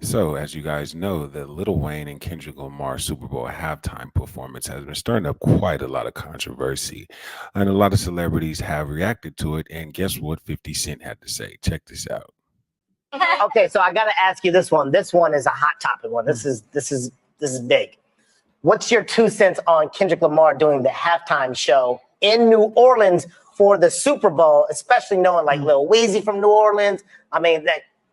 So, as you guys know, the Lil Wayne and Kendrick Lamar Super Bowl halftime performance has been stirring up quite a lot of controversy, and a lot of celebrities have reacted to it. And guess what 50 Cent had to say? Check this out. Okay, so I got to ask you this one. This one is a hot topic one. This is big. What's your 2 cents on Kendrick Lamar doing the halftime show in New Orleans for the Super Bowl, especially knowing like Lil Weezy from New Orleans? I mean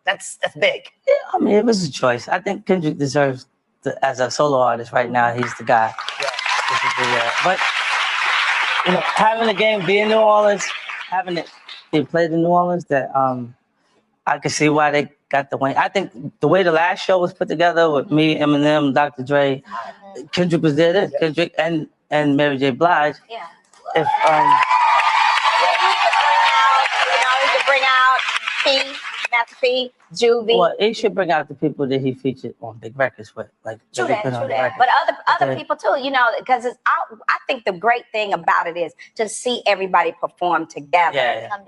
that's big. Yeah, I mean, it was a choice. I think Kendrick deserves, as a solo artist right now, he's the guy. Yeah. But having a game be in New Orleans, having it they played in New Orleans, that I can see why they got the win. I think the way the last show was put together with me, Eminem, Dr. Dre, Kendrick was there. Then. Kendrick and Mary J. Blige. Yeah. If He could bring out P, Master P, Juvie. well, he should bring out the people that he featured on big records with, like True they that, put on true the that. record. But other Okay. people too, because I think the great thing about it is to see everybody perform together.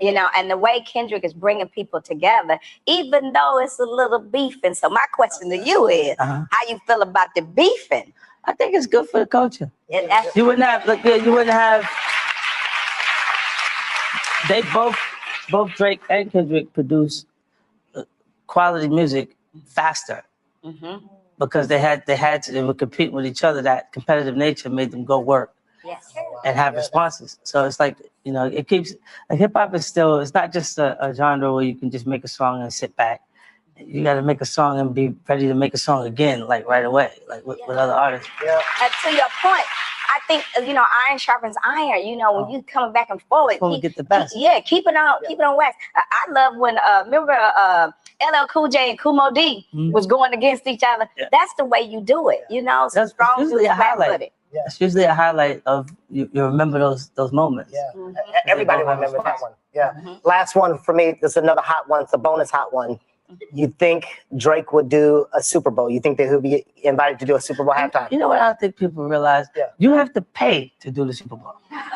Yeah. And the way Kendrick is bringing people together, even though it's a little beefing. So my question to you is, how you feel about the beefing? I think it's good for the culture. And that's You wouldn't have they both Drake and Kendrick produce quality music faster because they were competing with each other. That competitive nature made them go work yes. and have responses. So it's like, it keeps, like, hip hop is still, it's not just a genre where you can just make a song and sit back. You got to make a song and be ready to make a song again, like right away, like with other artists. Yeah. To your point, I think iron sharpens iron. When you coming back and forward, When we get the best. keep it on wax. I love when remember LL Cool J and Kumo D was going against each other. Yeah. That's the way you do it. So That's strong usually a suits back highlight. with it. Yeah. It's usually a highlight of you remember those moments. Yeah. Everybody remembers that one. Yeah. Last one for me. This is another hot one. It's a bonus hot one. You think Drake would do a Super Bowl? You think that he'll be invited to do a Super Bowl halftime? You know what I don't think people realize? Yeah. You have to pay to do the Super Bowl. Yeah.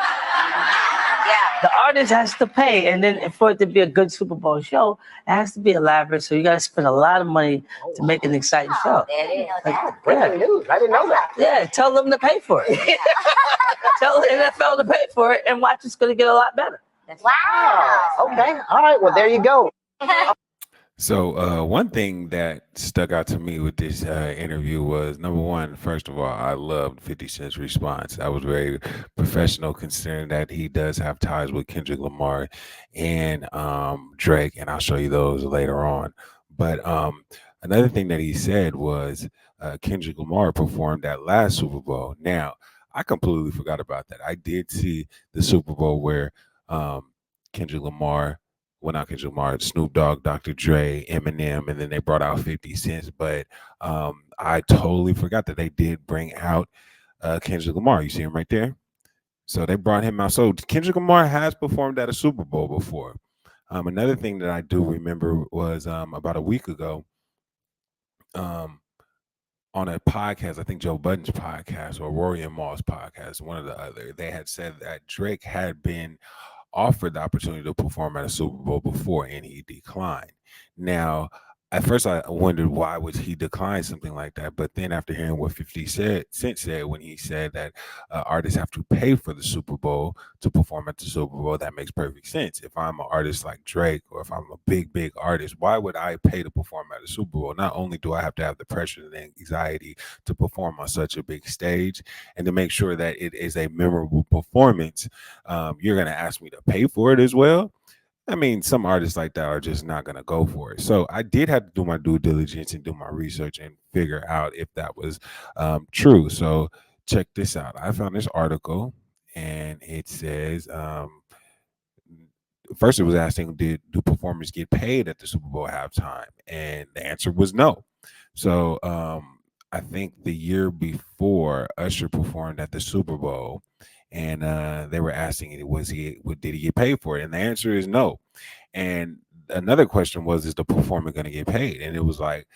The artist has to pay, and then for it to be a good Super Bowl show, it has to be elaborate. So you got to spend a lot of money to make an exciting show. There it is. Breaking news. I didn't know that. Yeah, tell them to pay for it. Tell the NFL to pay for it, and watch it's going to get a lot better. Wow. Okay. All right. Well, there you go. So, one thing that stuck out to me with this interview was number one, first of all, I loved 50 Cent's response. I was very professional considering that he does have ties with Kendrick Lamar and Drake, and I'll show you those later on. But another thing that he said was Kendrick Lamar performed at last Super Bowl. Now, I completely forgot about that. I did see the Super Bowl where Kendrick Lamar, well, not Kendrick Lamar, Snoop Dogg, Dr. Dre, Eminem, and then they brought out 50 Cent. But I totally forgot that they did bring out Kendrick Lamar. You see him right there? So they brought him out. So Kendrick Lamar has performed at a Super Bowl before. Another thing that I do remember was about a week ago on a podcast, I think Joe Budden's podcast or Rory and Maul's podcast, one or the other, they had said that Drake had been offered the opportunity to perform at a Super Bowl before and he declined. Now, at first I wondered why would he decline something like that, but then after hearing what 50 Cent said when he said that artists have to pay for the Super Bowl to perform at the Super Bowl, that makes perfect sense. If I'm an artist like Drake or if I'm a big artist, why would I pay to perform at a Super Bowl? Not only do I have to have the pressure and anxiety to perform on such a big stage and to make sure that it is a memorable performance, you're going to ask me to pay for it as well. I mean, some artists like that are just not going to go for it. So I did have to do my due diligence and do my research and figure out if that was true. So check this out. I found this article and it says, first it was asking, do performers get paid at the Super Bowl halftime? And the answer was no. So I think the year before Usher performed at the Super Bowl, and they were asking, did he get paid for it? And the answer is no. And another question was, is the performer going to get paid? And it was like,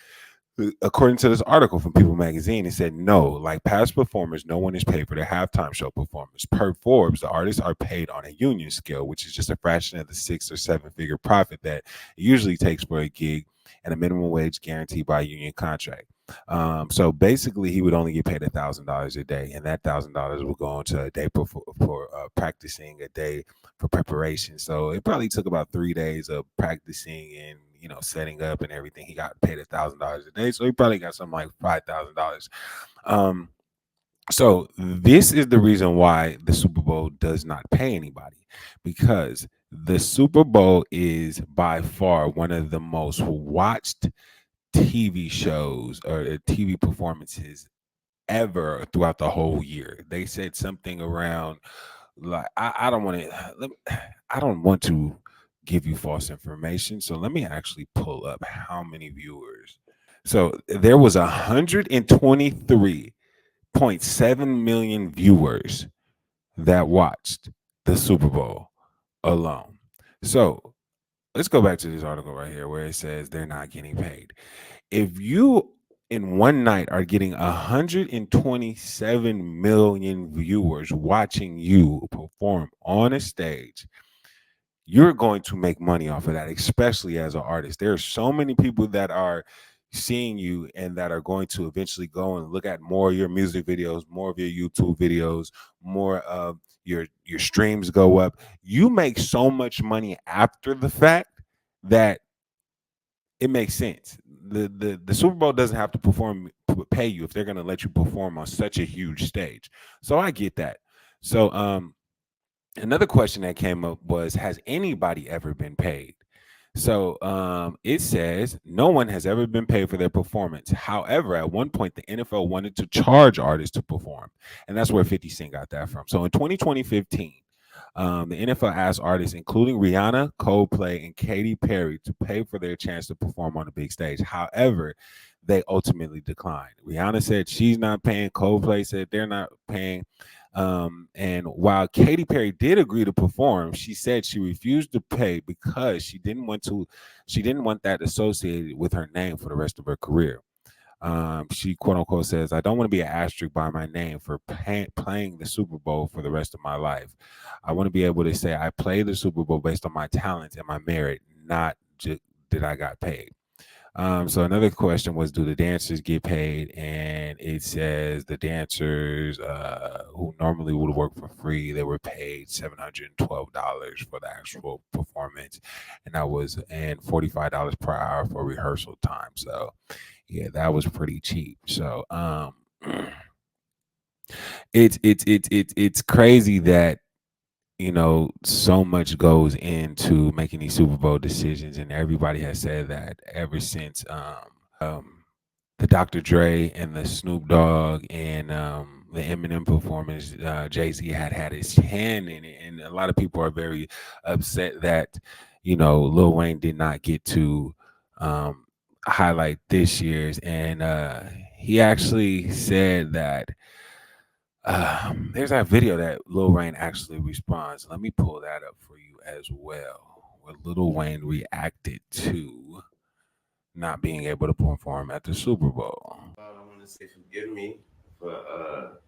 according to this article from People Magazine, it said no. Like past performers, no one is paid for their halftime show performance. Per Forbes, the artists are paid on a union scale, which is just a fraction of the 6 or 7 figure profit that it usually takes for a gig and a minimum wage guaranteed by a union contract. So basically, he would only get paid $1,000 a day, and that $1,000 would go into a day for practicing, a day for preparation. So it probably took about 3 days of practicing and setting up and everything. He got paid $1,000 a day, so he probably got something like $5,000. Um, so this is the reason why the Super Bowl does not pay anybody, because the Super Bowl is by far one of the most watched TV shows or TV performances ever throughout the whole year. They said something around like I don't want to I don't want to give you false information. So let me actually pull up how many viewers. So there was 123.7 million viewers that watched the Super Bowl alone. So let's go back to this article right here where it says they're not getting paid. If you in one night are getting 127 million viewers watching you perform on a stage, you're going to make money off of that, especially as an artist. There are so many people that are seeing you and that are going to eventually go and look at more of your music videos, more of your YouTube videos, more of your streams go up. You make so much money after the fact that it makes sense. The Super Bowl doesn't have to pay you if they're going to let you perform on such a huge stage. So I get that. So another question that came up was, has anybody ever been paid? So it says no one has ever been paid for their performance. However, at one point, the NFL wanted to charge artists to perform, and that's where 50 Cent got that from. So in 2015, the NFL asked artists, including Rihanna, Coldplay, and Katy Perry, to pay for their chance to perform on the big stage. However, they ultimately declined. Rihanna said she's not paying. Coldplay said they're not paying. And while Katy Perry did agree to perform, she said she refused to pay because she didn't want that associated with her name for the rest of her career. She quote unquote says, "I don't want to be an asterisk by my name for playing the Super Bowl for the rest of my life. I want to be able to say I played the Super Bowl based on my talents and my merit, not just that I got paid." So another question was, do the dancers get paid? And it says the dancers who normally would work for free, they were paid $712 for the actual performance, and $45 per hour for rehearsal time. So yeah, that was pretty cheap. So it's crazy that so much goes into making these Super Bowl decisions, and everybody has said that ever since the Dr. Dre and the Snoop Dogg and the Eminem performance, Jay-Z had his hand in it, and a lot of people are very upset that Lil Wayne did not get to highlight this year's, and he actually said that there's that video that Lil Wayne actually responds. Let me pull that up for you as well, where Lil Wayne reacted to not being able to perform at the Super Bowl. I want to say forgive me for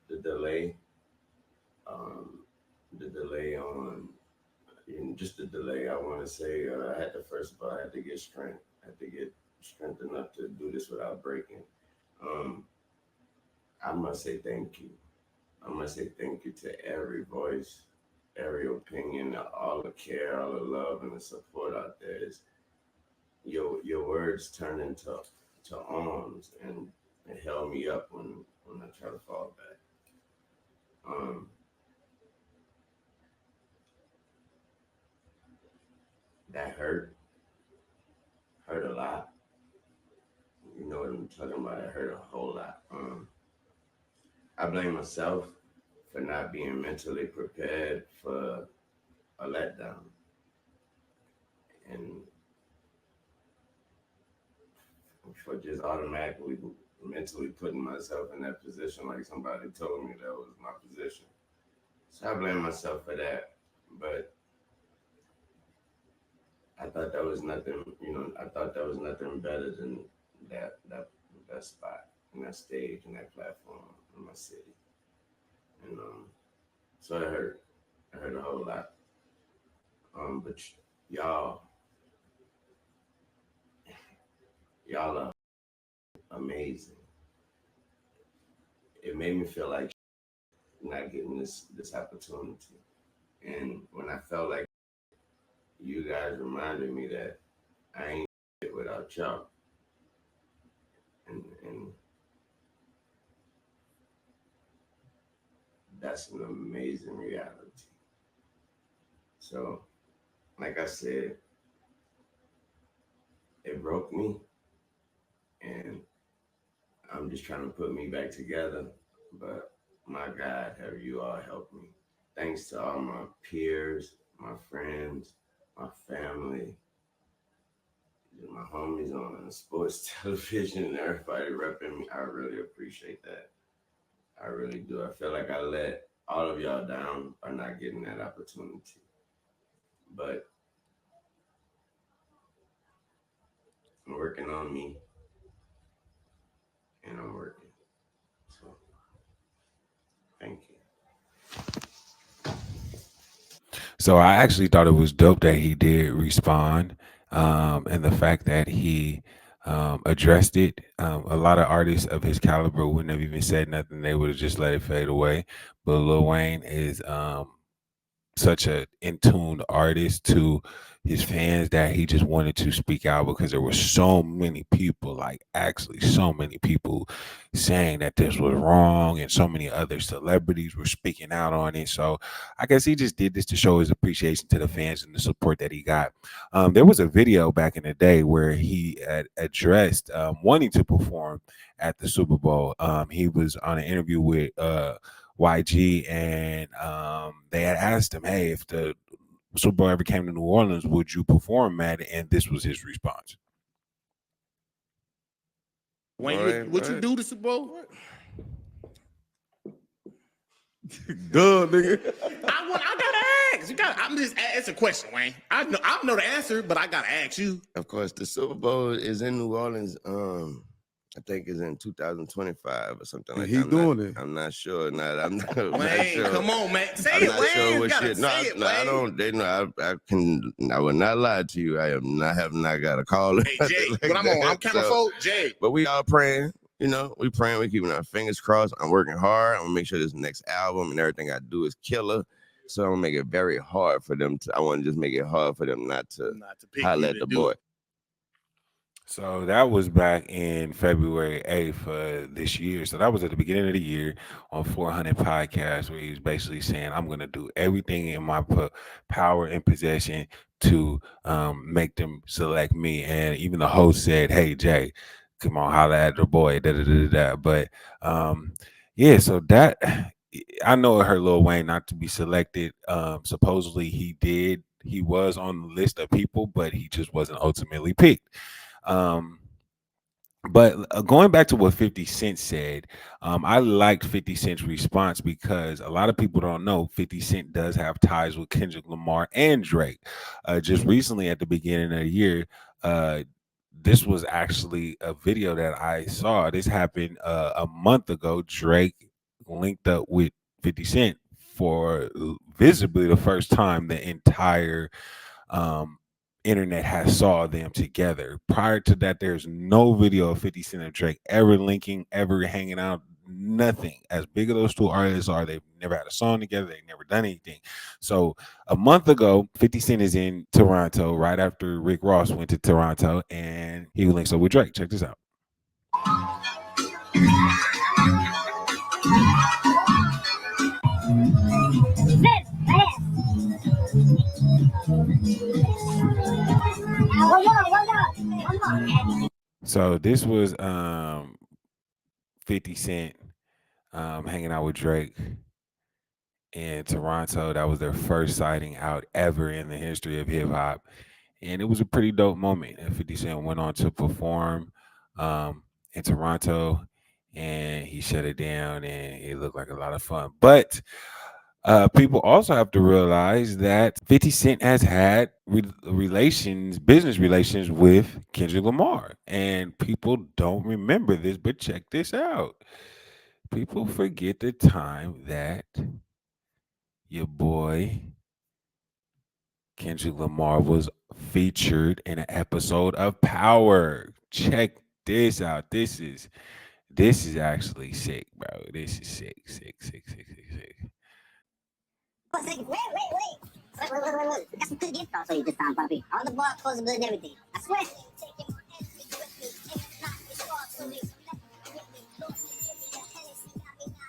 the delay. The delay on just the delay. I want to say I had to first of all I had to get strength. I had to get strength enough to do this without breaking. I must say thank you. I must say thank you to every voice, every opinion, all the care, all the love, and the support out there. Your words turn into arms, and it held me up when I try to fall back. That hurt a lot. You know what I'm talking about? It hurt a whole lot. I blame myself for not being mentally prepared for a letdown, and for just automatically mentally putting myself in that position, like somebody told me that was my position. So I blame myself for that. But I thought that was nothing, I thought that was nothing better than that spot and that stage and that platform in my city. And so it hurt a whole lot. But y'all Y'all are amazing. It made me feel like not getting this opportunity. And when I felt like you guys reminded me that I ain't it without y'all. And that's an amazing reality. So, like I said, it broke me, and I'm just trying to put me back together. But my God, have you all helped me? Thanks to all my peers, my friends, my family, my homies on sports television, and everybody repping me. I really appreciate that. I really do. I feel like I let all of y'all down by not getting that opportunity. But I'm working on me, and I'm working. So, thank you. So I actually thought it was dope that he did respond, and the fact that he addressed it. A lot of artists of his caliber wouldn't have even said nothing; they would have just let it fade away. But Lil Wayne is such a in tuned artist to his fans that he just wanted to speak out because there were so many people, like actually so many people saying that this was wrong, and so many other celebrities were speaking out on it. So I guess he just did this to show his appreciation to the fans and the support that he got. There was a video back in the day where he had addressed wanting to perform at the Super Bowl. He was on an interview with YG, and they had asked him, "Hey, if the Super Bowl ever came to New Orleans, would you perform at it?" And this was his response. Wayne, what you do to Super Bowl? Duh, nigga. I gotta ask. I'm just. It's a question, Wayne. I know the answer, but I gotta ask you. Of course, the Super Bowl is in New Orleans. I think it's in 2025 or something like that. He doing it. I'm not sure. I'm not Wayne, sure. come on, man. Say I'm it, not Wayne. sure what Gotta shit. say it, Wayne. I don't. They know. I will not lie to you. I have not got a call. Hey, Jay, like but I'm on. I'm kind of folk, Jay. But we all praying. You know, we praying. We keeping our fingers crossed. I'm working hard. I'm gonna make sure this next album and everything I do is killer. So I'm gonna make it very hard for them to. I want to just make it hard for them not to holler at the boy. So that was back in February 8th this year. So that was at the beginning of the year on 400 Podcast, where he was basically saying, "I'm going to do everything in my power and possession to make them select me." And even the host said, "Hey, Jay, come on, holler at the boy." Da, da, da, da, da. But yeah, so that I know it hurt Lil Wayne not to be selected. Supposedly he was on the list of people, but he just wasn't ultimately picked. But going back to what 50 Cent said, I liked 50 Cent's response because a lot of people don't know 50 Cent does have ties with Kendrick Lamar and Drake. Just recently at the beginning of the year, this was actually a video that I saw. This happened a month ago. Drake linked up with 50 Cent for visibly the first time the entire internet has saw them together. Prior to that, there's no video of 50 Cent and Drake ever linking, ever hanging out, nothing. As big as those two artists are, they've never had a song together, they've never done anything. So a month ago, 50 Cent is in Toronto right after Rick Ross went to Toronto, and he links up with Drake. Check this out. So this was 50 Cent hanging out with Drake in Toronto. That was their first sighting out ever in the history of hip hop. And it was a pretty dope moment. And 50 Cent went on to perform in Toronto, and he shut it down, and it looked like a lot of fun. But people also have to realize that 50 Cent has had business relations with Kendrick Lamar. And people don't remember this, but check this out. People forget the time that your boy Kendrick Lamar was featured in an episode of Power. check this out. This is actually sick, bro. This is sick. Wait. I got some good gift cards for you this time, Bobby. All the bar closable and everything. I swear.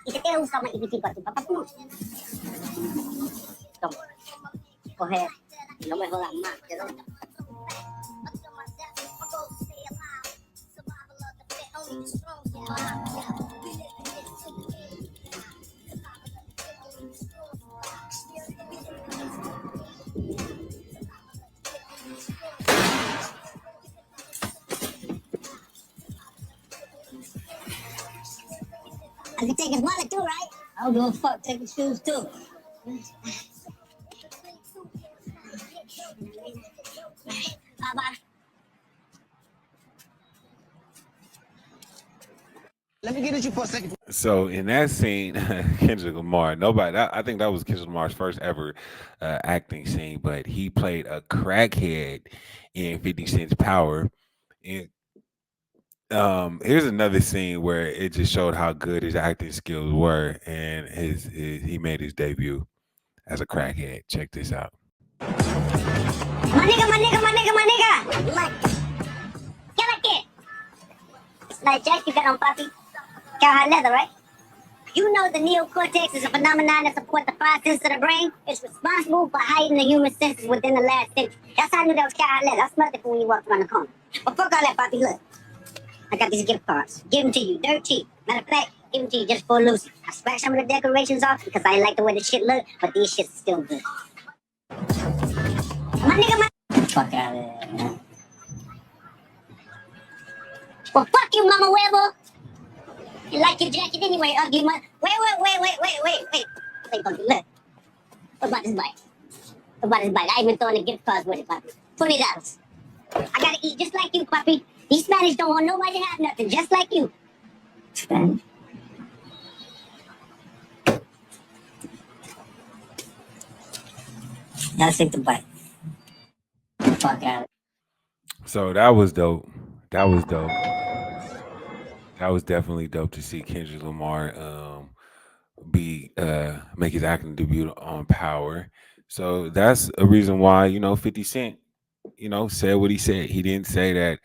Y te quiero buscar una EPT para tu papá. Toma. Coge. Y no me jodas más. I can take his wallet too, right? I don't give a fuck. Take his shoes too. Bye-bye. Let me get at you for a second. So in that scene, Kendrick Lamar, I think that was Kendrick Lamar's first ever acting scene, but he played a crackhead in 50 Cent's Power. And here's another scene where it just showed how good his acting skills were, and he made his debut as a crackhead. Check this out. My nigga. Like, get like it. It's like Jack you got on, Poppy. Cowhide leather, right? You know the neocortex is a phenomenon that supports the five senses of the brain. It's responsible for heightening the human senses within the last century. That's how I knew that was cowhide leather. I smelled it when you walked around the corner. But fuck all that, Poppy. Look, I got these gift cards. Give them to you, dirt cheap. Matter of fact, give them to you just for Lucy. I scratched some of the decorations off because I like the way the shit look, but these shits are still good. My nigga. Fuck out of there, man. Well, fuck you, Mama Huevo. You like your jacket anyway, ugly mother. Wait. Wait, Poppy, look. What about this bike? I even throwing the gift cards with it, Poppy. $20. I gotta eat just like you, Poppy. These Spanish don't want nobody to have nothing, just like you. Spanish? Now take the bite. Fuck out. So that was dope. That was definitely dope to see Kendrick Lamar make his acting debut on Power. So that's a reason why 50 Cent said what he said. He didn't say that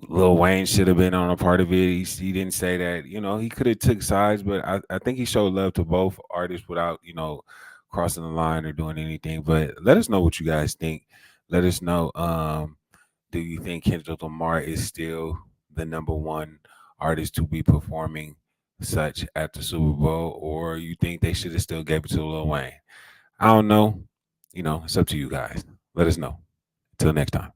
Lil Wayne should have been on a part of it. He didn't say that he could have took sides, but I think he showed love to both artists without crossing the line or doing anything. But let us know what you guys think. Let us know. Do you think Kendrick Lamar is still the number one artist to be performing such at the Super Bowl, or you think they should have still gave it to Lil Wayne? I don't know. It's up to you guys. Let us know. Till next time.